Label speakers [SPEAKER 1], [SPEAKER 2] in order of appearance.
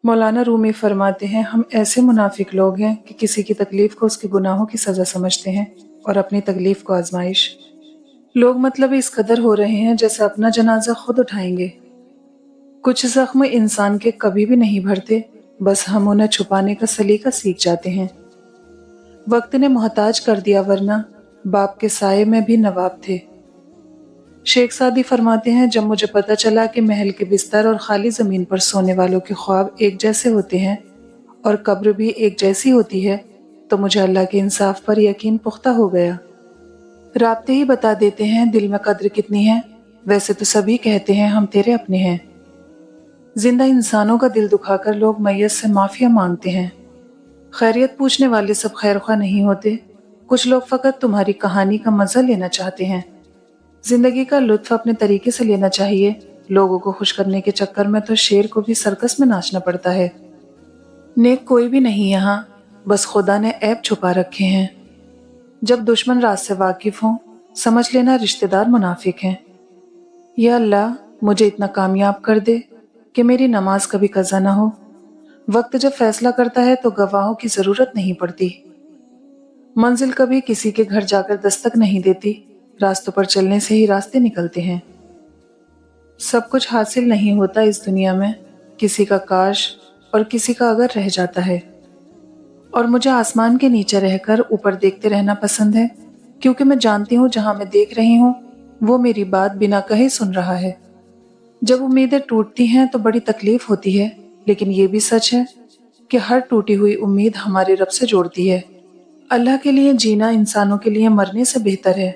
[SPEAKER 1] مولانا رومی فرماتے ہیں، ہم ایسے منافق لوگ ہیں کہ کسی کی تکلیف کو اس کے گناہوں کی سزا سمجھتے ہیں اور اپنی تکلیف کو آزمائش۔ لوگ مطلب اس قدر ہو رہے ہیں جیسے اپنا جنازہ خود اٹھائیں گے۔ کچھ زخم انسان کے کبھی بھی نہیں بھرتے، بس ہم انہیں چھپانے کا سلیقہ سیکھ جاتے ہیں۔ وقت نے محتاج کر دیا، ورنہ باپ کے سائے میں بھی نواب تھے۔ شیخ سعدی فرماتے ہیں، جب مجھے پتہ چلا کہ محل کے بستر اور خالی زمین پر سونے والوں کے خواب ایک جیسے ہوتے ہیں اور قبر بھی ایک جیسی ہوتی ہے، تو مجھے اللہ کے انصاف پر یقین پختہ ہو گیا۔ رابطے ہی بتا دیتے ہیں دل میں قدر کتنی ہے، ویسے تو سبھی کہتے ہیں ہم تیرے اپنے ہیں۔ زندہ انسانوں کا دل دکھا کر لوگ میت سے معافیا مانگتے ہیں۔ خیریت پوچھنے والے سب خیرخواہ نہیں ہوتے، کچھ لوگ فقط تمہاری کہانی کا مزہ لینا چاہتے ہیں۔ زندگی کا لطف اپنے طریقے سے لینا چاہیے، لوگوں کو خوش کرنے کے چکر میں تو شیر کو بھی سرکس میں ناچنا پڑتا ہے۔ نیک کوئی بھی نہیں یہاں، بس خدا نے عیب چھپا رکھے ہیں۔ جب دشمن راز سے واقف ہوں، سمجھ لینا رشتہ دار منافق ہیں۔ یا اللہ، مجھے اتنا کامیاب کر دے کہ میری نماز کبھی قضا نہ ہو۔ وقت جب فیصلہ کرتا ہے تو گواہوں کی ضرورت نہیں پڑتی۔ منزل کبھی کسی کے گھر جا کر دستک نہیں دیتی، راستوں پر چلنے سے ہی راستے نکلتے ہیں۔ سب کچھ حاصل نہیں ہوتا اس دنیا میں، کسی کا کاش اور کسی کا اگر رہ جاتا ہے۔ اور مجھے آسمان کے نیچے رہ کر اوپر دیکھتے رہنا پسند ہے، کیونکہ میں جانتی ہوں جہاں میں دیکھ رہی ہوں وہ میری بات بنا کہے سن رہا ہے۔ جب امیدیں ٹوٹتی ہیں تو بڑی تکلیف ہوتی ہے، لیکن یہ بھی سچ ہے کہ ہر ٹوٹی ہوئی امید ہمارے رب سے جوڑتی ہے۔ اللہ کے لیے جینا انسانوں کے لیے مرنے سے بہتر ہے۔